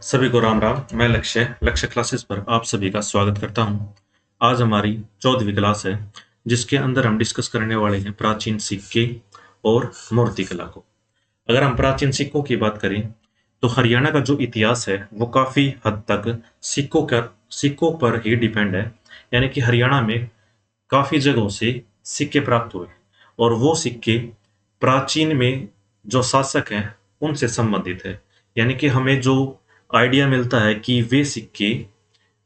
सभी को राम राम। मैं लक्ष्य क्लासेस पर आप सभी का स्वागत करता हूं। आज हमारी 14वीं क्लास है, जिसके अंदर हम डिस्कस करने वाले हैं प्राचीन सिक्के और मूर्तिकला को। अगर हम प्राचीन सिक्कों की बात करें तो हरियाणा का जो इतिहास है वो काफी हद तक सिक्कों पर ही डिपेंड है। यानी कि हरियाणा में काफी जगहों से सिक्के प्राप्त हुए और वो सिक्के प्राचीन में जो शासक हैं उनसे संबंधित है। यानी कि हमें जो आइडिया मिलता है कि वे सिक्के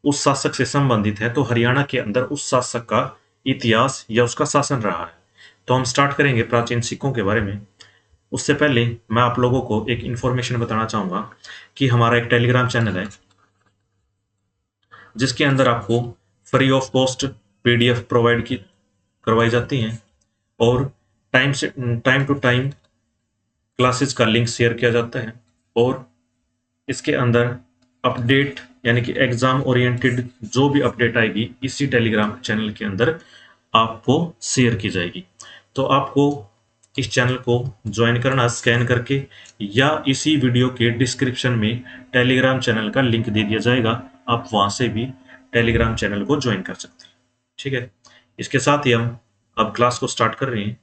उस शासक से संबंधित है, तो हरियाणा के अंदर उस शासक का इतिहास या उसका शासन रहा है। तो हम स्टार्ट करेंगे प्राचीन सिक्कों के बारे में। उससे पहले मैं आप लोगों को एक इंफॉर्मेशन बताना चाहूंगा कि हमारा एक टेलीग्राम चैनल है, जिसके अंदर आपको free of cost PDF provide की करवाई जाती हैं और टाइम टू टाइम क्लासेस का लिंक शेयर किया जाता है। और इसके अंदर अपडेट यानी कि एग्जाम ओरिएंटेड जो भी अपडेट आएगी इसी टेलीग्राम चैनल के अंदर आपको शेयर की जाएगी। तो आपको इस चैनल को ज्वाइन करना स्कैन करके, या इसी वीडियो के डिस्क्रिप्शन में टेलीग्राम चैनल का लिंक दे दिया जाएगा, आप वहां से भी टेलीग्राम चैनल को ज्वाइन कर सकते हैं। ठीक है, इसके साथ ही हम अब क्लास को स्टार्ट कर रहे हैं।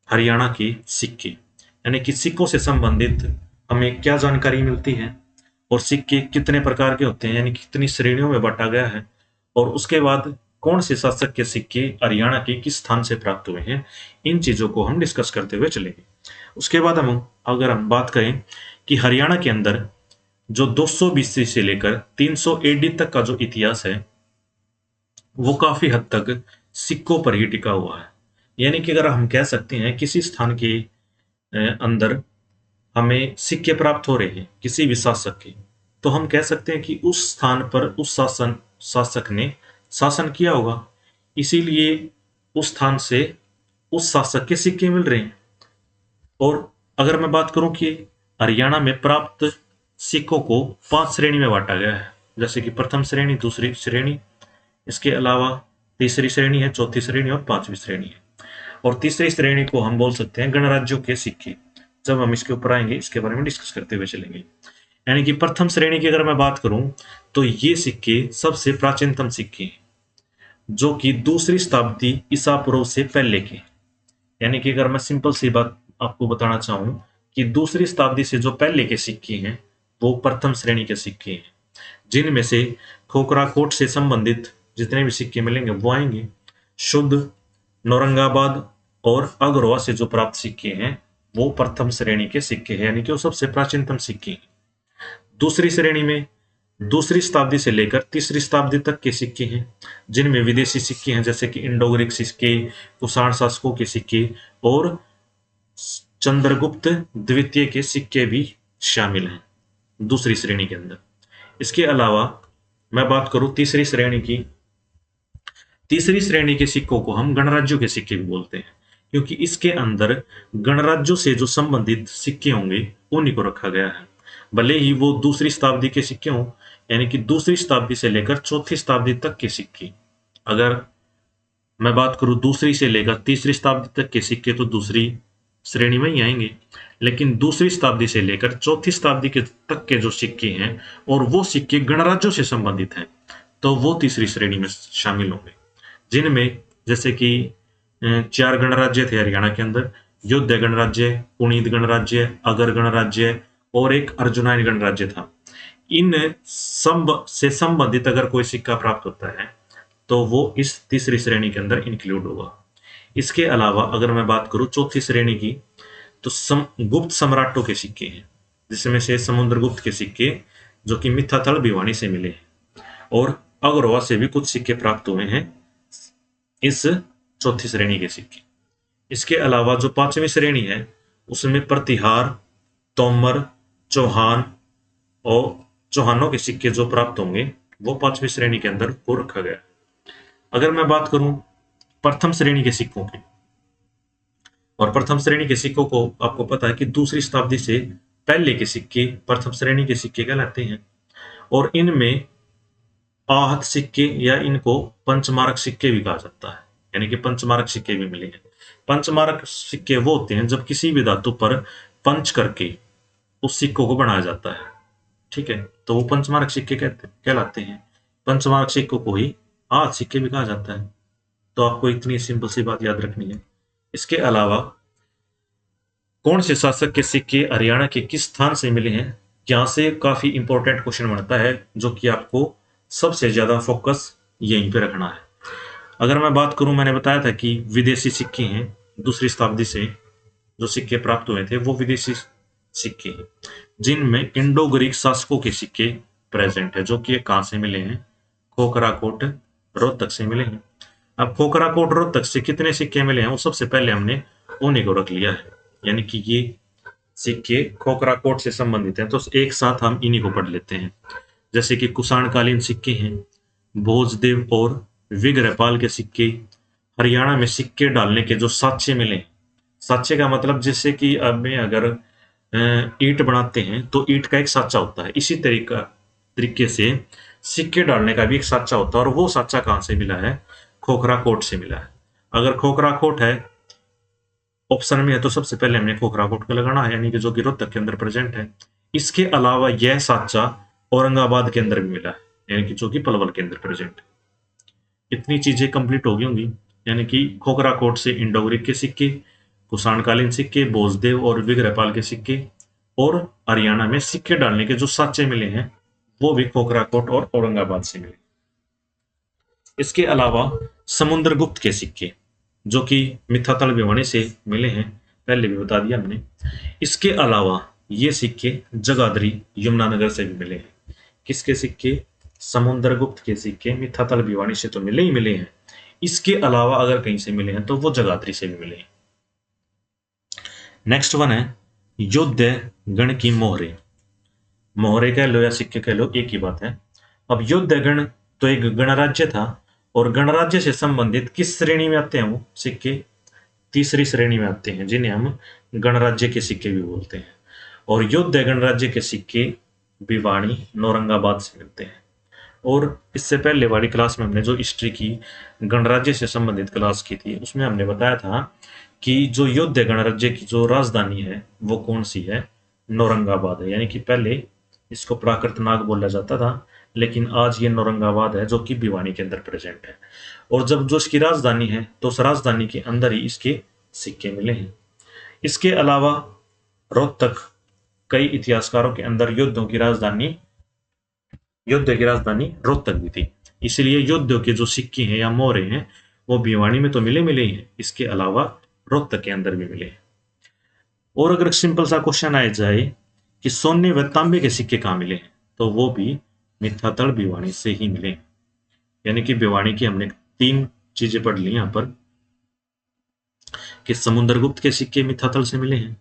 हरियाणा के सिक्के यानी कि सिक्कों से संबंधित हमें क्या जानकारी मिलती है और सिक्के कितने प्रकार के होते हैं, यानी कितनी श्रेणियों में बांटा गया है, और उसके बाद कौन से शासक के सिक्के हरियाणा के किस स्थान से प्राप्त हुए हैं, इन चीजों को हम डिस्कस करते हुए चलेंगे। उसके बाद अगर हम बात करें कि हरियाणा के अंदर जो 200 बीसी से लेकर 300 एडी तक का जो इतिहास है वो काफी हद तक सिक्कों पर ही टिका हुआ है। यानी कि अगर हम कह सकते हैं किसी स्थान के अंदर हमें सिक्के प्राप्त हो रहे हैं किसी भी शासक के, तो हम कह सकते हैं कि उस स्थान पर उस शासक ने शासन किया होगा, इसीलिए उस स्थान से उस शासक के सिक्के मिल रहे हैं। और अगर मैं बात करूं कि हरियाणा में प्राप्त सिक्कों को 5 श्रेणी में बांटा गया है, जैसे कि प्रथम श्रेणी, दूसरी श्रेणी, इसके अलावा तीसरी श्रेणी है, चौथी श्रेणी और 5वीं श्रेणी है। और तीसरी श्रेणी को हम बोल सकते हैं गणराज्यों के सिक्के। जब हम इसके ऊपर आएंगे इसके बारे में डिस्कस करते हुए चलेंगे। यानी कि प्रथम श्रेणी की अगर मैं बात करूं तो ये सिक्के सबसे प्राचीनतम सिक्के हैं, जो कि दूसरी शताब्दी ईसा पूर्व से पहले के। यानी कि अगर मैं सिंपल सी बात आपको बताना चाहूं कि दूसरी शताब्दी से जो पहले के सिक्के हैं वो प्रथम श्रेणी के सिक्के हैं, जिनमें से खोखरा कोट से संबंधित जितने भी सिक्के मिलेंगे वो आएंगे। शुद्ध, नौरंगाबाद और अग्रवा से जो प्राप्त सिक्के हैं वो प्रथम श्रेणी के सिक्के हैं, यानी कि वो सबसे प्राचीनतम सिक्के हैं। दूसरी श्रेणी में दूसरी शताब्दी से लेकर तीसरी शताब्दी तक के सिक्के हैं, जिनमें विदेशी सिक्के हैं, जैसे कि इंडो ग्रीक सिक्के, कुषाण शासकों के सिक्के और चंद्रगुप्त द्वितीय के सिक्के भी शामिल हैं दूसरी श्रेणी के अंदर। इसके अलावा मैं बात करूं तीसरी श्रेणी की, तीसरी श्रेणी के सिक्कों को हम गणराज्यों के सिक्के भी बोलते हैं, क्योंकि इसके अंदर गणराज्यों से जो संबंधित सिक्के होंगे उन्हीं को रखा गया है। भले ही वो दूसरी शताब्दी के सिक्के हों, यानी कि दूसरी शताब्दी से लेकर चौथी शताब्दी तक के सिक्के। अगर मैं बात करूं दूसरी से लेकर तीसरी शताब्दी तक के सिक्के तो दूसरी श्रेणी में ही आएंगे, लेकिन दूसरी शताब्दी से लेकर चौथी शताब्दी के तक के जो सिक्के हैं और वो सिक्के गणराज्यों से संबंधित हैं, तो वो तीसरी श्रेणी में शामिल होंगे, जिनमें जैसे कि 4 गणराज्य थे हरियाणा के अंदर: योध्या गणराज्य, पुनीत गणराज्य, अगर गणराज्य और एक अर्जुनायन गणराज्य था। इन से संबंधित अगर कोई सिक्का प्राप्त होता है तो वो इस तीसरी श्रेणी के अंदर इंक्लूड होगा। इसके अलावा अगर मैं बात करूं चौथी श्रेणी की, तो गुप्त सम्राटों के सिक्के हैं, जिसमें से समुद्रगुप्त के सिक्के जो कि मिथ्यातल भिवानी से मिले हैं, और अग्रवा से भी कुछ सिक्के प्राप्त हुए हैं इस चौथी श्रेणी के सिक्के। इसके अलावा जो 5वीं श्रेणी है उसमें प्रतिहार, तोमर, चौहान और चौहानों के सिक्के जो प्राप्त होंगे वो 5वीं श्रेणी के अंदर को रखा गया। अगर मैं बात करूं प्रथम श्रेणी के सिक्कों की, और प्रथम श्रेणी के सिक्कों को आपको पता है कि दूसरी शताब्दी से पहले के सिक्के प्रथम श्रेणी के सिक्के कहलाते हैं, और इनमें आहत सिक्के या इनको पंचमारक सिक्के भी कहा जाता है, यानी कि पंचमारक सिक्के भी मिले हैं। पंचमारक सिक्के वो होते हैं जब किसी भी धातु पर पंच करके उस सिक्कों को बनाया जाता है। ठीक है, तो वो पंचमार्क सिक्के कहलाते हैं। पंचमार्क सिक्कों को ही आध सिक्के भी कहा जाता है। तो आपको इतनी सिंपल सी बात याद रखनी है। इसके अलावा कौन से शासक के सिक्के हरियाणा के किस स्थान से मिले हैं, यहाँ से काफी इंपॉर्टेंट क्वेश्चन बनता है, जो कि आपको सबसे ज्यादा फोकस यहीं पे रखना है। अगर मैं बात करूं, मैंने बताया था कि विदेशी सिक्के हैं, दूसरी शताब्दी से जो सिक्के प्राप्त हुए थे वो विदेशी सिक्के हैं, जिनमें इंडो ग्रीक शासकों के सिक्के प्रेजेंट है, जो कि कहां से मिले हैं, खोखराकोट रोहतक से मिले हैं। अब खोखराकोट रोहतक से कितने सिक्के मिले हैं, वो सबसे पहले हमने उन्हीं को रख लिया है, यानी कि ये सिक्के खोखराकोट से संबंधित हैं, तो एक साथ हम इन्हीं को पढ़ लेते हैं। जैसे कि कुषाणकालीन सिक्के हैं, भोजदेव और विग्रहपाल के सिक्के, हरियाणा में सिक्के डालने के जो साक्ष्य मिले। साक्ष्य का मतलब जैसे कि अब में अगर ईंट बनाते हैं तो ईंट का एक साचा होता है, इसी तरीके से सिक्के डालने का भी एक साचा होता है, और वो साचा कहां से मिला है, खोखराकोट से मिला है। अगर खोखराकोट है ऑप्शन में है तो सबसे पहले हमने खोखराकोट का लगाना है, यानी कि जो कि रोहतक के अंदर प्रेजेंट है। इसके अलावा यह साचा औरंगाबाद के अंदर भी मिला है, यानी कि जो कि पलवल के अंदर प्रेजेंट है। इतनी चीजें कंप्लीट हो गई होंगी, यानी कि खोखराकोट से इंडो ग्रीक के सिक्के, कुषाणकालीन सिक्के, भोजदेव और विग्रहपाल के सिक्के, और हरियाणा में सिक्के डालने के जो साचे मिले हैं वो भी खोखराकोट और औरंगाबाद से मिले। इसके अलावा समुद्रगुप्त के सिक्के, जो कि मिथातल भिवानी से मिले हैं, पहले भी बता दिया हमने। इसके अलावा ये सिक्के जगाधरी यमुनानगर से भी मिले हैं। किसके सिक्के, समुद्रगुप्त के सिक्के मिथातल भिवानी से तो मिले ही मिले हैं, इसके अलावा अगर कहीं से मिले हैं तो वो जगाधरी से भी मिले हैं। नेक्स्ट वन है युद्ध गण की मोहरे। मोहरे कह लो या सिक्के कह लो, एक ही बात है। अब युद्ध गण तो एक गणराज्य था, और गणराज्य से संबंधित किस श्रेणी में आते हैं वो सिक्के, तीसरी श्रेणी में आते हैं, जिन्हें हम गणराज्य के सिक्के भी बोलते हैं। और युद्ध गणराज्य के सिक्के भिवानी औरंगाबाद से मिलते हैं। और इससे पहले वाली क्लास में हमने जो हिस्ट्री की गणराज्य से संबंधित क्लास की थी, उसमें हमने बताया था कि जो युद्ध गणराज्य की जो राजधानी है वो कौन सी है, औरंगाबाद है। यानी कि पहले इसको प्राकृतनाग बोला जाता था, लेकिन आज ये औरंगाबाद है, जो कि भिवानी के अंदर प्रेजेंट है। और जब जो इसकी राजधानी है तो उस राजधानी के अंदर ही इसके सिक्के मिले हैं। इसके अलावा रोहतक कई इतिहासकारों के अंदर युद्ध की राजधानी रोहतक भी थी, इसलिए युद्ध के जो सिक्के हैं या मोहरे हैं वो भिवानी में तो मिले ही हैं, इसके अलावा रोहतक के अंदर भी मिले हैं। और अगर सिंपल सा क्वेश्चन आ जाए कि सोने व तांबे के सिक्के कहाँ मिले हैं, तो वो भी मिथातल भिवानी से ही मिले। यानी कि भिवानी की हमने तीन चीजें पढ़ ली यहाँ पर, कि समुद्रगुप्त के सिक्के मिथातल से मिले हैं,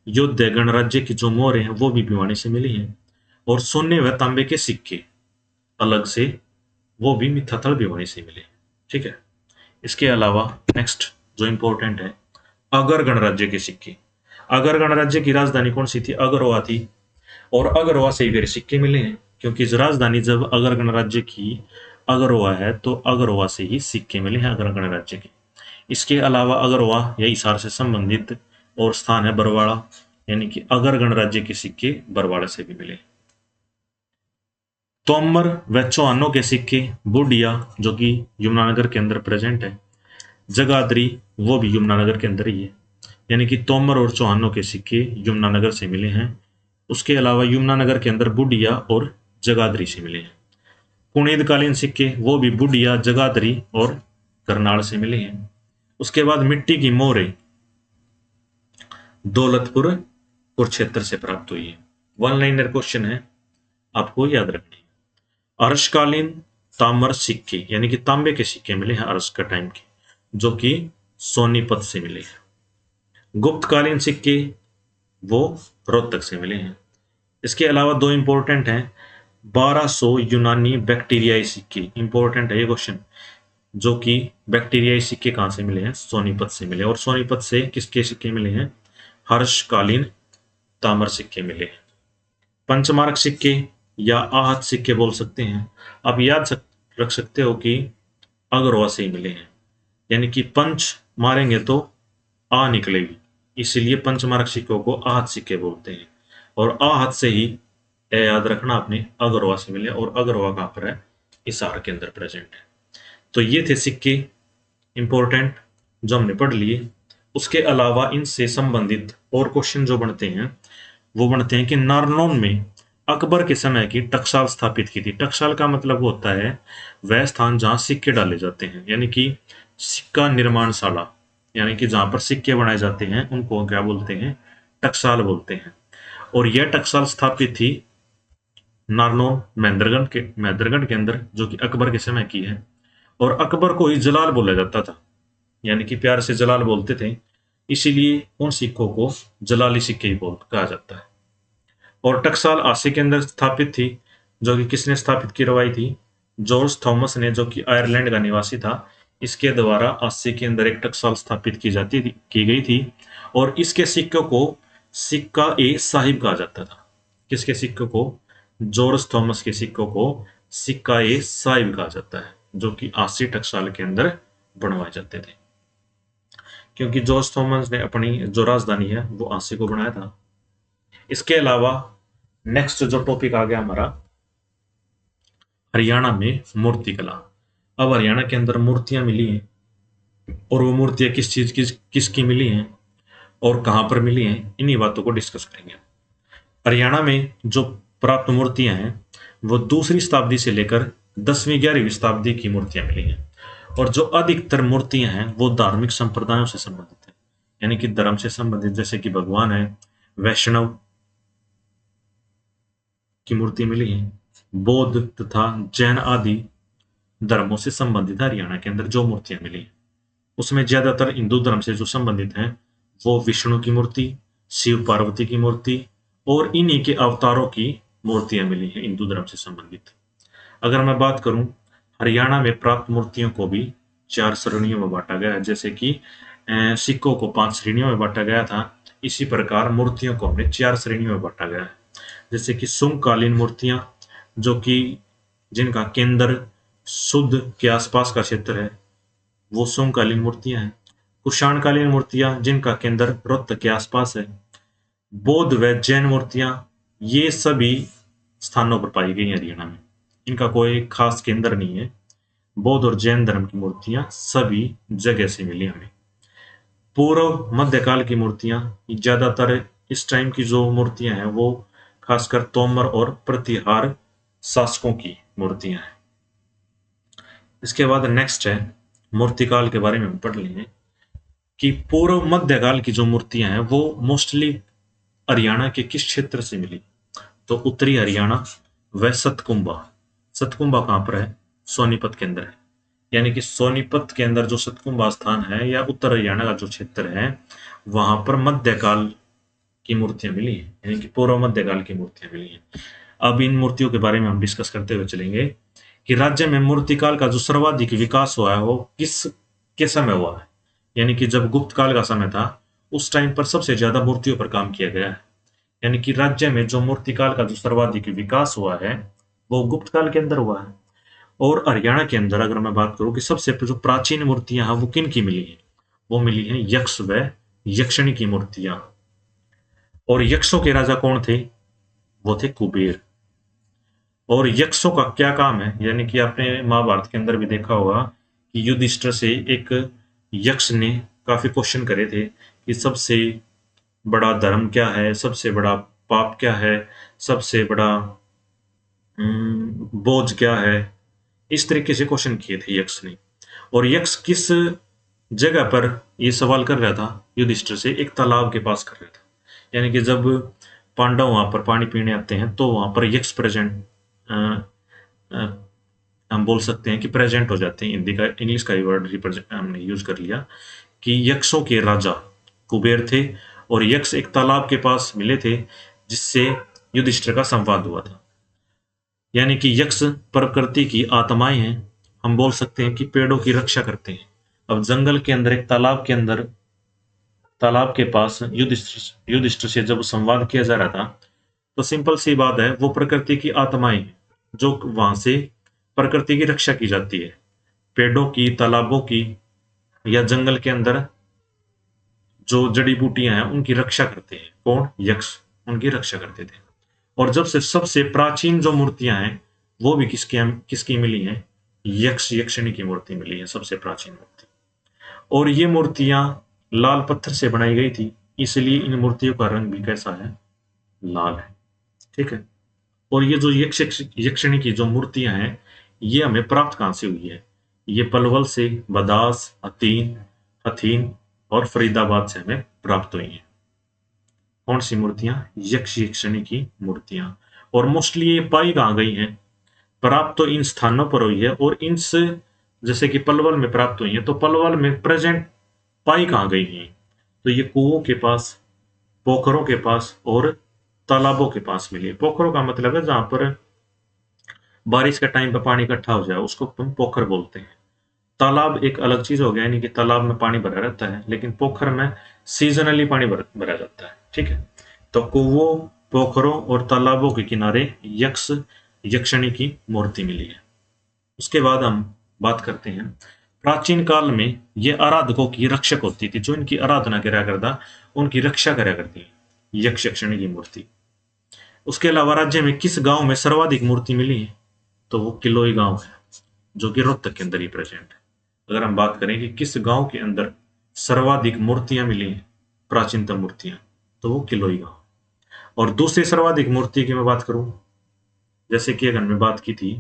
युद्ध गणराज्य की जो मोहरे हैं वो भी भिवानी से मिले हैं, और सोने व तांबे के सिक्के अलग से वो भी मिथातल भिवानी से मिले। ठीक है, इसके अलावा नेक्स्ट जो इंपॉर्टेंट है, अगर गणराज्य के सिक्के। अगर गणराज्य की राजधानी कौन सी थी, अगरवा थी, और अगरवा से ही फिर सिक्के मिले हैं, क्योंकि राजधानी जब अगर गणराज्य की अगरवा है तो अगरवा से ही सिक्के मिले हैं अगर गणराज्य के। इसके अलावा अगरवा या हिसार से संबंधित और स्थान है बरवाड़ा, यानी कि अगर गणराज्य के सिक्के बरवाड़ा से भी मिले। तोमर व चौहानों के सिक्के बुडिया, जो कि यमुनानगर के अंदर प्रेजेंट है, जगाधरी वो भी यमुनानगर के अंदर ही है, यानी कि तोमर और चौहानों के सिक्के यमुनानगर से मिले हैं। उसके अलावा यमुनानगर के अंदर बुडिया और जगाधरी से मिले हैं। पुणेदकालीन सिक्के वो भी बुडिया, जगाधरी और करनाल से मिले हैं। उसके बाद मिट्टी की मोहरे दौलतपुर कुरुक्षेत्र से प्राप्त हुई है। वन लाइनर क्वेश्चन है, आपको याद रखनी है। अरशकालीन ताम्र सिक्के, यानी कि तांबे के सिक्के मिले हैं अरश का टाइम के, जो कि सोनीपत से मिले हैं। गुप्तकालीन सिक्के वो रोहतक से मिले हैं। इसके अलावा दो इंपॉर्टेंट हैं, 1200 यूनानी बैक्टीरियाई सिक्के। इंपॉर्टेंट है ये क्वेश्चन, जो कि बैक्टीरियाई सिक्के कहां से मिले हैं, सोनीपत से मिले। और सोनीपत से किसके सिक्के मिले हैं, हर्षकालीन ताम्र सिक्के मिले। पंचमार्क सिक्के या आहत सिक्के बोल सकते हैं। आप याद रख सकते हो कि अगरवा से ही मिले हैं, यानी कि पंच मारेंगे तो आ निकलेगी, इसलिए पंचमार्क सिक्कों को आहत सिक्के बोलते हैं। और आहत से ही ए याद रखना आपने, अगरवा से मिले, और अगरवा कहां पर है, हिसार के अंदर प्रेजेंट है। तो ये थे सिक्के इंपॉर्टेंट जो हमने पढ़ लिए। उसके अलावा इनसे संबंधित और क्वेश्चन जो बनते हैं वो बनते हैं कि नारनौल में अकबर के समय की टकसाल स्थापित की थी। टकसाल का मतलब वो होता है वह स्थान जहां सिक्के डाले जाते हैं, यानी कि सिक्का निर्माणशाला, यानी कि जहां पर सिक्के बनाए जाते हैं उनको क्या बोलते हैं, टकसाल बोलते हैं। और यह टकसाल स्थापित थी नारनौल महेंद्रगढ़ के अंदर, जो कि अकबर के समय की है। और अकबर को ही जलाल बोला जाता था, यानी कि प्यार से जलाल बोलते थे, इसीलिए उन सिक्कों को जलाली सिक्के ही बोल कहा जाता है। और टकसाल आसे के अंदर स्थापित थी, जो कि किसने स्थापित करवाई थी, जॉर्ज थॉमस ने, जो कि आयरलैंड का निवासी था। इसके द्वारा आसे के अंदर एक टकसाल स्थापित की गई थी। और इसके सिक्कों को सिक्का ए साहिब कहा जाता था। किसके सिक्कों को, जॉर्ज थॉमस के सिक्कों को सिक्का ए साहिब कहा जाता है, जो कि आसी टकसाल के अंदर बनवाए जाते थे, क्योंकि जॉर्ज थॉमस ने अपनी जो राजधानी है वो आसी को बनाया था। इसके अलावा नेक्स्ट जो टॉपिक आ गया हमारा, हरियाणा में मूर्ति कला। अब हरियाणा के अंदर मूर्तियां मिली हैं, और वो मूर्तियां किस चीज की किसकी मिली हैं और कहां पर मिली हैं, इन्हीं बातों को डिस्कस करेंगे। हरियाणा में जो प्राप्त मूर्तियां हैं वो दूसरी शताब्दी से लेकर 10वीं 11वीं शताब्दी की मूर्तियां मिली हैं। और जो अधिकतर मूर्तियां हैं वो धार्मिक संप्रदायों से संबंधित है, यानी कि धर्म से संबंधित, जैसे कि भगवान है, वैष्णव की मूर्ति मिली है, बौद्ध तथा जैन आदि धर्मों से संबंधित हरियाणा के अंदर जो मूर्तियां मिली हैं उसमें ज्यादातर हिंदू धर्म से जो संबंधित हैं वो विष्णु की मूर्ति, शिव पार्वती की मूर्ति और इन्हीं के अवतारों की मूर्तियां मिली हैं हिंदू धर्म से संबंधित। अगर मैं बात करूं, हरियाणा में प्राप्त मूर्तियों को भी 4 श्रेणियों में बांटा गया है। जैसे कि सिक्कों को 5 श्रेणियों में बांटा गया था, इसी प्रकार मूर्तियों को हमने 4 श्रेणियों में बांटा गया है। जैसे कि शुंगकालीन मूर्तियां, जो कि जिनका केंद्र शुद्ध के आसपास का क्षेत्र है, वो शुंगकालीन मूर्तियां हैं। कुषाणकालीन मूर्तियां, जिनका केंद्र रोहतक के आसपास है। बौद्ध व जैन मूर्तियां, ये सभी स्थानों पर पाई गई हरियाणा में, इनका कोई खास केंद्र नहीं है। बौद्ध और जैन धर्म की मूर्तियां सभी जगह से मिली हमें। पूर्व मध्यकाल की मूर्तियां, ज्यादातर इस टाइम की जो मूर्तियां हैं वो खासकर तोमर और प्रतिहार शासकों की मूर्तियां हैं। इसके बाद नेक्स्ट है मूर्तिकाल के बारे में हम पढ़ लेंगे कि पूर्व मध्यकाल की जो मूर्तियां हैं वो मोस्टली हरियाणा के किस क्षेत्र से मिली, तो उत्तरी हरियाणा व सतकुंबा। सतकुंबा कहां पर है, सोनीपत के अंदर है, यानी कि सोनीपत के अंदर जो सतकुंबा स्थान है या उत्तर हरियाणा का जो क्षेत्र है वहां पर मध्यकाल की मूर्तियां मिली हैं, यानी कि पूर्व मध्यकाल की मूर्तियां मिली हैं। अब इन मूर्तियों के बारे में हम डिस्कस करते हुए चलेंगे कि राज्य में मूर्तिकाल का जो सर्वाधिक विकास हुआ है वो किस के समय हुआ है, यानी कि जब गुप्त काल का समय था उस टाइम पर सबसे ज्यादा मूर्तियों पर काम किया गया है। यानी कि राज्य में जो मूर्तिकाल का जो सर्वाधिक विकास हुआ है वो गुप्त काल के अंदर हुआ है। और हरियाणा के अंदर अगर मैं बात करूं कि सबसे जो प्राचीन मूर्तियां हैं वो किन की मिली हैं, वो मिली हैं यक्ष व यक्षिणी की मूर्तियां। और यक्षों के राजा कौन थे, वो थे कुबेर। और यक्षों का क्या काम है, यानी कि आपने महाभारत के अंदर भी देखा होगा कि युधिष्ठिर से एक यक्ष ने काफी क्वेश्चन करे थे कि सबसे बड़ा धर्म क्या है, सबसे बड़ा पाप क्या है, सबसे बड़ा बोझ क्या है, इस तरीके से क्वेश्चन किए थे यक्ष ने। और यक्ष किस जगह पर ये सवाल कर रहा था युधिष्ठिर से, एक तालाब के पास कर रहा था, यानी कि जब पांडव वहां पर पानी पीने आते हैं तो वहां पर यक्ष प्रेजेंट, हम बोल सकते हैं कि प्रेजेंट हो जाते हैं। हिंदी का इंग्लिश का ही वर्ड रिप्रेजेंट हमने यूज कर लिया कि यक्षों के राजा कुबेर थे और यक्ष एक तालाब के पास मिले थे जिससे युधिष्ठिर का संवाद हुआ था। यानी कि यक्ष प्रकृति की आत्माएं हैं, हम बोल सकते हैं कि पेड़ों की रक्षा करते हैं। अब जंगल के अंदर एक तालाब के पास युधिष्ठिर से जब संवाद किया जा रहा था तो सिंपल सी बात है, वो प्रकृति की आत्माएं हैं जो वहां से प्रकृति की रक्षा की जाती है, पेड़ों की, तालाबों की या जंगल के अंदर जो जड़ी बूटियां हैं उनकी रक्षा करते हैं। कौन, यक्ष उनकी रक्षा करते थे। और जब से सबसे प्राचीन जो मूर्तियां हैं वो भी किसकी मिली हैं, यक्षिणी की मूर्ति मिली है, सबसे प्राचीन मूर्ति। और ये मूर्तियां लाल पत्थर से बनाई गई थी, इसलिए इन मूर्तियों का रंग भी कैसा है, लाल है। ठीक है। और ये जो यक्षिणी की जो मूर्तियां हैं ये हमें प्राप्त कहां से हुई है, ये पलवल से, बदास, हथीन और फरीदाबाद से हमें प्राप्त हुई हैं। कौन सी मूर्तियां, यक्षिणी की मूर्तियां। और मोस्टली ये पाई कहां गई हैं, प्राप्त तो इन स्थानों पर हुई है, और इनसे जैसे कि पलवल में प्राप्त हुई है, तो पलवल में प्रेजेंट पाई कहां गई हैं, तो ये कुओं के पास, पोखरों के पास और तालाबों के पास मिली है। पोखरों का मतलब है जहां पर बारिश के टाइम पे पानी इकट्ठा हो जाए उसको हम पोखर बोलते हैं। तालाब एक अलग चीज हो गया, यानी कि तालाब में पानी भरा रहता है, लेकिन पोखर में सीजनली पानी भरा जाता है। ठीक है। तो कुओं, पोखरों और तालाबों के किनारे यक्षिणी की मूर्ति मिली है। उसके बाद हम बात करते हैं, प्राचीन काल में ये आराधकों की रक्षक होती थी, जो इनकी आराधना करा करता उनकी रक्षा करा करती है यक्षिणी की मूर्ति। उसके अलावा राज्य में किस गांव में सर्वाधिक मूर्ति मिली है, तो वो किलोई गांव है, जो कि रोहतक के अंदर ही प्रेजेंट है। अगर हम बात करें कि किस गांव के अंदर सर्वाधिक मूर्तियां मिली हैं, प्राचीनतम मूर्तियां, तो वो किलोई गांव। और दूसरी सर्वाधिक मूर्ति की मैं बात करूं, जैसे कि अगर मैं बात की थी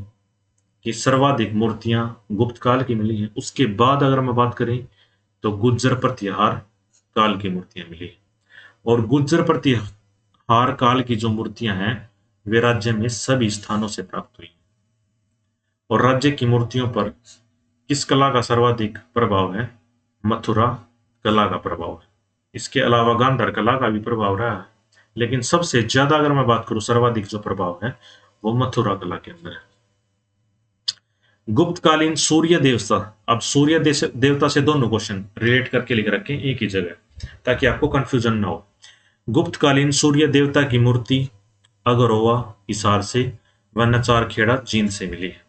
कि सर्वाधिक मूर्तियां गुप्त काल की मिली हैं, उसके बाद अगर हम बात करें तो गुज्जर प्रतिहार काल की मूर्तियां मिली। और गुज्जर प्रतिहार काल की जो मूर्तियां हैं वे राज्य में सभी स्थानों से प्राप्त हुई। और राज्य की मूर्तियों पर किस कला का सर्वाधिक प्रभाव है, मथुरा कला का प्रभाव है। इसके अलावा गांधार कला का भी प्रभाव रहा है, लेकिन सबसे ज्यादा अगर मैं बात करूं सर्वाधिक जो प्रभाव है वो मथुरा कला के अंदर है। गुप्तकालीन सूर्य देवता, अब सूर्य देवता से दोनों क्वेश्चन रिलेट करके लिख रखे एक ही जगह ताकि आपको कंफ्यूजन ना हो। गुप्तकालीन सूर्य देवता की मूर्ति अगरोवा हिसार से व नचार खेड़ा जींद से मिली है।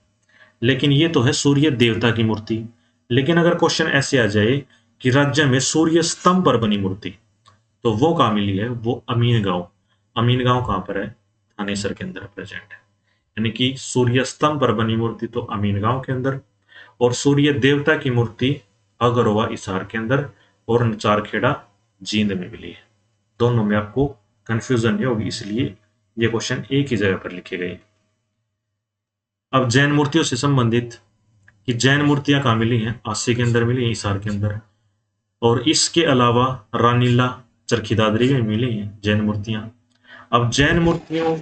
लेकिन ये तो है सूर्य देवता की मूर्ति, लेकिन अगर क्वेश्चन ऐसे आ जाए कि राज्य में सूर्य स्तंभ पर बनी मूर्ति, तो वो कहाँ मिली है, वो अमीन गांव। अमीन गांव कहां पर है, थानेसर के अंदर प्रेजेंट है। यानी कि सूर्य स्तंभ पर बनी मूर्ति तो अमीन गांव के अंदर, और सूर्य देवता की मूर्ति अगरोवा हिसार के अंदर और नचारखेड़ा जींद में मिली है। दोनों में आपको कंफ्यूजन नहीं होगी, इसलिए ये क्वेश्चन एक ही जगह पर लिखे गए। अब जैन मूर्तियों से संबंधित कि जैन मूर्तियां कहाँ मिली हैं, आसी के अंदर मिली है, हिसार के अंदर। और इसके अलावा रानीला, चरखी दादरी में मिली हैं जैन मूर्तियां। अब जैन मूर्तियों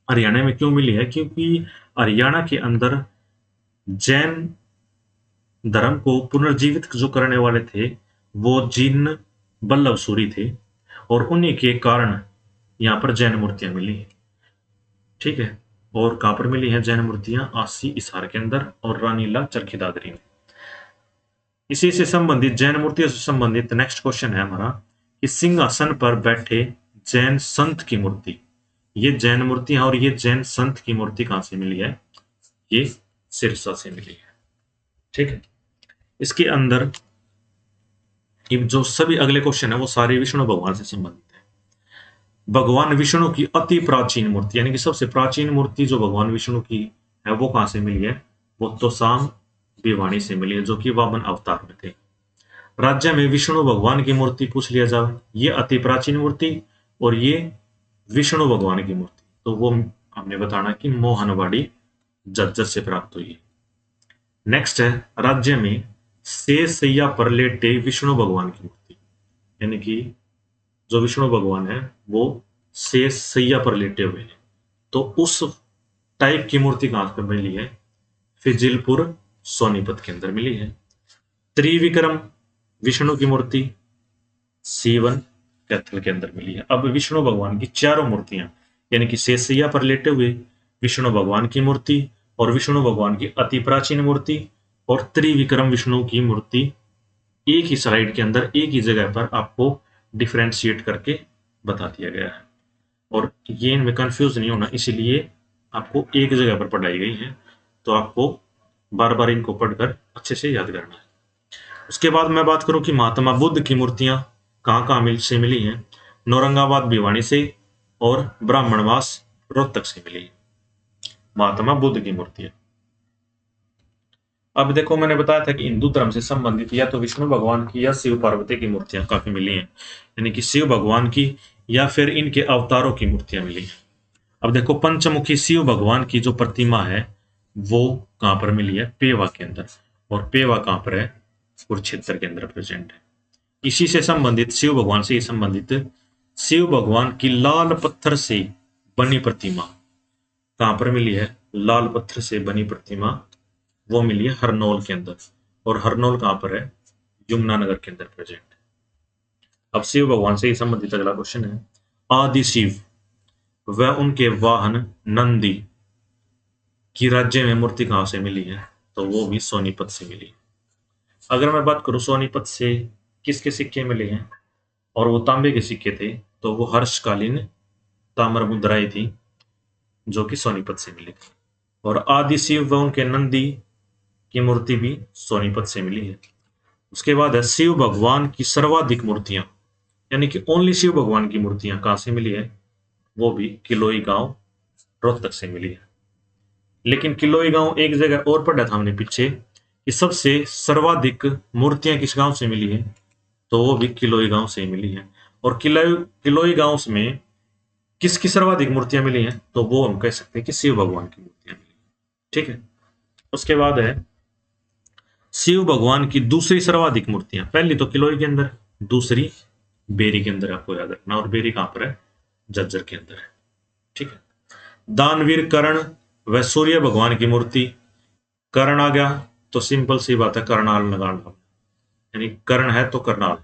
हरियाणा में क्यों मिली है, क्योंकि हरियाणा के अंदर जैन धर्म को पुनर्जीवित जो करने वाले थे वो जिन बल्लभ सूरी थे, और उन्हीं के कारण यहाँ पर जैन मूर्तियां मिली हैं। ठीक है। और कहां पर मिली हैं जैन मूर्तियां, आसी हिसार के अंदर और रानीला, चरखी दादरी में। इसी से संबंधित, जैन मूर्तियों से संबंधित नेक्स्ट क्वेश्चन है हमारा कि सिंहासन पर बैठे जैन संत की मूर्ति, ये जैन मूर्तियां और ये जैन संत की मूर्ति कहां से मिली है, ये सिरसा से मिली है। ठीक है। इसके अंदर जो सभी अगले क्वेश्चन है वो सारे विष्णु भगवान से संबंधित है। भगवान विष्णु की अति प्राचीन मूर्ति, यानी कि सबसे प्राचीन मूर्ति जो भगवान विष्णु की है वो कहां से मिली है, वो तोसाम भिवानी से मिली है, जो कि वामन अवतार में थे। राज्य में विष्णु भगवान की मूर्ति पूछ लिया जाए, ये अति प्राचीन मूर्ति और ये विष्णु भगवान की मूर्ति, तो वो हमने बताना कि मोहनवाड़ी झज्जर से प्राप्त हुई है। नेक्स्ट है, राज्य में शेष सैया पर लेटे विष्णु भगवान की मूर्ति, यानी कि जो विष्णु भगवान है वो शेष सैया पर लेटे हुए हैं, तो उस टाइप की मूर्ति कहां पर मिली है, फिजिलपुर सोनीपत के अंदर मिली है। त्रिविक्रम विष्णु की मूर्ति सीवन कैथल के अंदर मिली है। अब विष्णु भगवान की चारों मूर्तियां, यानी कि शेष सैया पर लेटे हुए विष्णु भगवान की मूर्ति और विष्णु भगवान की अति प्राचीन मूर्ति और त्रिविक्रम विष्णु की मूर्ति एक ही स्लाइड के अंदर एक ही जगह पर आपको डिफरेंशिएट करके बता दिया गया है, और ये इनमें कंफ्यूज नहीं होना, इसीलिए आपको एक जगह पर पढ़ाई गई है, तो आपको बार बार इनको पढ़कर अच्छे से याद करना है। उसके बाद मैं बात करूं कि महात्मा बुद्ध की मूर्तियां कहां कहां से मिली हैं, नौरंगाबाद भिवानी से, और ब्राह्मणवास रोहतक से मिली। महात्मा बुद्ध की मूर्ति है। अब देखो, मैंने बताया था कि हिंदू धर्म से संबंधित या तो विष्णु भगवान की या शिव पार्वती की मूर्तियां काफी मिली हैं, यानी कि शिव भगवान की या फिर इनके अवतारों की मूर्तियां मिली हैं। अब देखो, पंचमुखी शिव भगवान की जो प्रतिमा है वो कहां पर मिली है? पेवा के अंदर। और पेवा कहां पर है? कुरुक्षेत्र के अंदर प्रेजेंट है। इसी से संबंधित, शिव भगवान से संबंधित शिव भगवान की लाल पत्थर से बनी प्रतिमा कहां पर मिली है? लाल पत्थर से बनी प्रतिमा वो मिली है हरनौल के अंदर। और हरनौल कहां पर है? यमुनानगर के अंदर प्रेजेंट है। अब शिव भगवान से संबंधित अगला क्वेश्चन है, आदि शिव व उनके वाहन नंदी की राज्य में मूर्ति कहां से मिली है? तो वो भी सोनीपत से मिली। अगर मैं बात करूं सोनीपत से किसके सिक्के मिले हैं, और वो तांबे के सिक्के थे, तो वो हर्षकालीन ताम्र मुद्राएं थी जो कि सोनीपत से मिली थी। और आदि शिव व उनके नंदी की मूर्ति भी सोनीपत से मिली है। उसके बाद है शिव भगवान की सर्वाधिक मूर्तियां, यानी कि ओनली शिव भगवान की मूर्तियां कहां से मिली है? वो भी किलोई गांव रोहतक से मिली है। लेकिन किलोई गांव एक जगह और पढ़ा था हमने पीछे कि सबसे सर्वाधिक मूर्तियां किस गांव से मिली है? तो वो भी किलोई गांव से मिली है। और किलोई गांव में किसकी सर्वाधिक मूर्तियां मिली हैं? तो वो हम कह सकते हैं कि शिव भगवान की मूर्तियां मिली। ठीक है। उसके बाद है शिव भगवान की दूसरी सर्वाधिक मूर्तियां। पहली तो किलोई के अंदर, दूसरी बेरी के अंदर, आपको याद रखना। और बेरी कहां पर है? झज्जर के अंदर है। ठीक है। दानवीर कर्ण व सूर्य भगवान की मूर्ति। कर्ण आ गया तो सिंपल सी बात है, करनाल लगाना, यानी कर्ण है तो करनाल।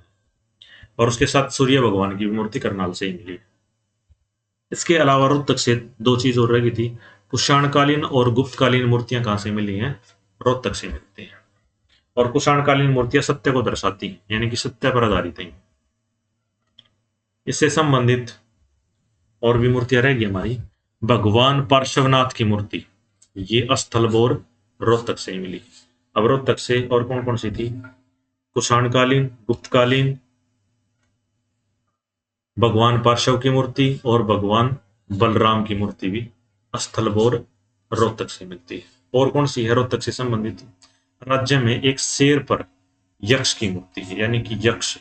और उसके साथ सूर्य भगवान की मूर्ति करनाल से ही मिली। इसके अलावा रोहतक से दो चीज और रह गई थी, कुषाणकालीन और गुप्तकालीन मूर्तियां कहां से मिली हैं? रोहतक से मिलती हैं। और कुषाणकालीन मूर्तियां सत्य को दर्शाती हैं, यानी कि सत्य पर आधारित हैं। इससे संबंधित और भी मूर्तियां रहेगी हमारी। भगवान पार्श्वनाथ की मूर्ति, ये स्थलबोर रोहतक से ही मिली। अब रोहतक से और कौन कौन सी थी? कुषाणकालीन, गुप्तकालीन, भगवान पार्श्व की मूर्ति और भगवान बलराम की मूर्ति भी स्थलबोर रोहतक से मिलती है। और कौन सी है रोहतक से संबंधित? राज्य में एक शेर पर यक्ष की मूर्ति है, यानी कि यक्ष।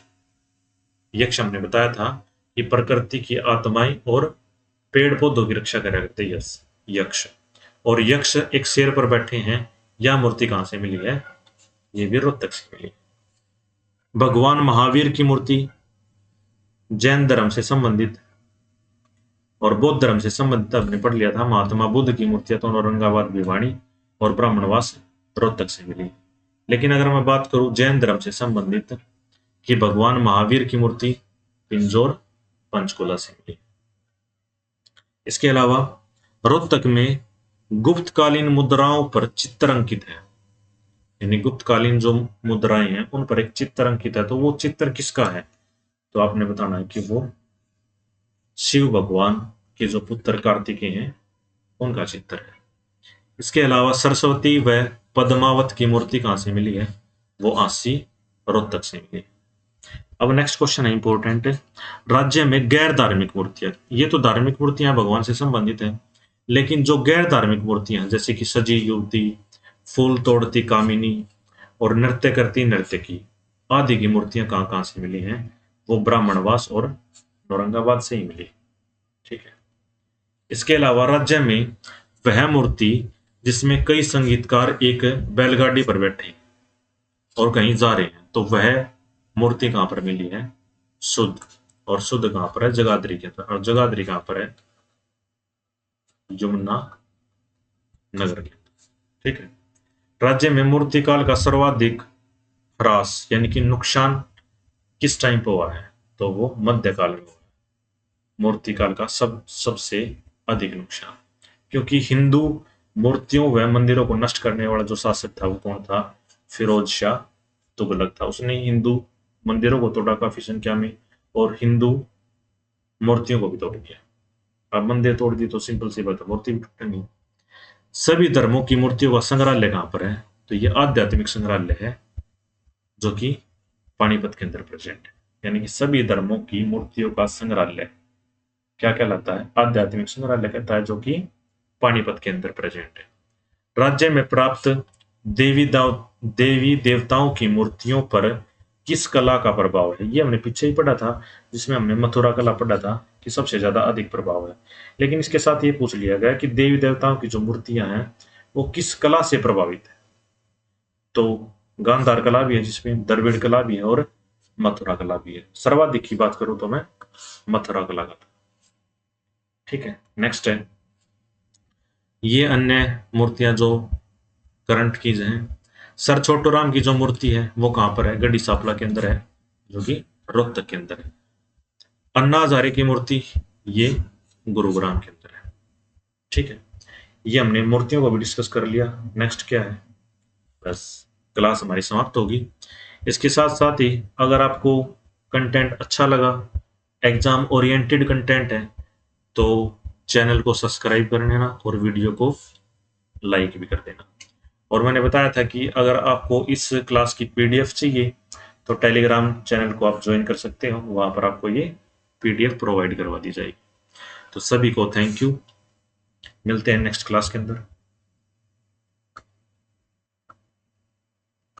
यक्ष हमने बताया था कि प्रकृति की आत्माएं और पेड़ पौधों की रक्षा करा करते यक्ष। और यक्ष एक शेर पर बैठे हैं। यह मूर्ति कहां से मिली है? ये भी रोहतक से मिली। भगवान महावीर की मूर्ति जैन धर्म से संबंधित और बौद्ध धर्म से संबंधित हमने पढ़ लिया था। महात्मा बुद्ध की मूर्तियां तो औरंगाबाद, भिवानी और ब्राह्मणवास रोहतक से मिली। लेकिन अगर मैं बात करूं जैन धर्म से संबंधित कि भगवान महावीर की मूर्ति पिंजौर, पंचकुला से मिली। इसके अलावा रोहतक में गुप्तकालीन मुद्राओं पर चित्र अंकित है, यानी गुप्तकालीन जो मुद्राएं हैं उन पर एक चित्र अंकित है। तो वो चित्र किसका है? तो आपने बताना है कि वो शिव भगवान के जो पुत्र कार्तिकेय हैं उनका चित्र है। इसके अलावा सरस्वती व पद्मावत की मूर्ति कहां से मिली है? वो आसी, रोहतक से मिली। अब नेक्स्ट क्वेश्चन है इंपॉर्टेंट, राज्य में गैर धार्मिक मूर्तियां। ये तो धार्मिक मूर्तियां भगवान से संबंधित है, लेकिन जो गैर धार्मिक मूर्तियां जैसे कि सजी युवती, फूल तोड़ती कामिनी और नृत्य करती नर्तकी आदि की मूर्तियां कहां कहां से मिली हैं? वो ब्राह्मणवास और औरंगाबाद से ही मिली। ठीक है। इसके अलावा राज्य में वह मूर्ति जिसमें कई संगीतकार एक बैलगाड़ी पर बैठे और कहीं जा रहे हैं, तो वह मूर्ति कहां पर मिली है? शुद्ध। और शुद्ध कहां पर है? जगाधरी के अंदर। और जगाधरी कहां पर है? यमुना नगर के अंदर। ठीक है। राज्य में मूर्तिकाल का सर्वाधिक ह्रास यानी कि नुकसान किस टाइम पर हुआ है? तो वो मध्यकाल में हुआ। मूर्तिकाल का सबसे अधिक नुकसान, क्योंकि हिंदू मूर्तियों व मंदिरों को नष्ट करने वाला जो शासक था वो कौन था? फिरोज शाह तुगलक था। उसने हिंदू मंदिरों को तोड़ा काफी संख्या में और हिंदू मूर्तियों को भी तोड़ दिया। अब मंदिर तोड़ दी तो सिंपल सी बात है, मूर्ति भी टूटेंगी। सभी धर्मों की मूर्तियों का संग्रहालय कहां पर है? तो ये आध्यात्मिक संग्रहालय है जो कि पानीपत के अंदर प्रेजेंट है, यानी कि सभी धर्मों की मूर्तियों का संग्रहालय क्या कहलाता है? आध्यात्मिक संग्रहालय कहता है, जो कि पानीपत के अंदर प्रेजेंट है। राज्य में प्राप्त देवी देवताओं की मूर्तियों पर किस कला का प्रभाव है? ये हमने पीछे ही पढ़ा था, जिसमें हमने मथुरा कला पढ़ा था कि सबसे ज्यादा अधिक प्रभाव है। लेकिन इसके साथ ये पूछ लिया गया कि देवी देवताओं की जो मूर्तियां हैं वो किस कला से प्रभावित है। तो गांधार कला भी है, जिसमें द्रविड़ कला भी है और मथुरा कला भी है। सर्वाधिक की बात करूं तो मैं मथुरा कला का। ठीक है, नेक्स्ट है ये अन्य मूर्तियां जो करंट कीज हैं। सर छोटूराम की जो मूर्ति है वो कहां पर है? गढ़ी सापला के अंदर है, जो कि रोहतक के अंदर है। अन्ना हजारे की मूर्ति ये गुरुग्राम के अंदर है। ठीक है, ये हमने मूर्तियों को भी डिस्कस कर लिया। नेक्स्ट क्या है? बस क्लास हमारी समाप्त होगी। इसके साथ साथ ही अगर आपको कंटेंट अच्छा लगा, एग्जाम ओरिएंटेड कंटेंट है, तो चैनल को सब्सक्राइब कर लेना और वीडियो को लाइक भी कर देना। और मैंने बताया था कि अगर आपको इस क्लास की पीडीएफ चाहिए तो टेलीग्राम चैनल को आप ज्वाइन कर सकते हो, वहां पर आपको ये पीडीएफ प्रोवाइड करवा दी जाएगी। तो सभी को थैंक यू, मिलते हैं नेक्स्ट क्लास के अंदर।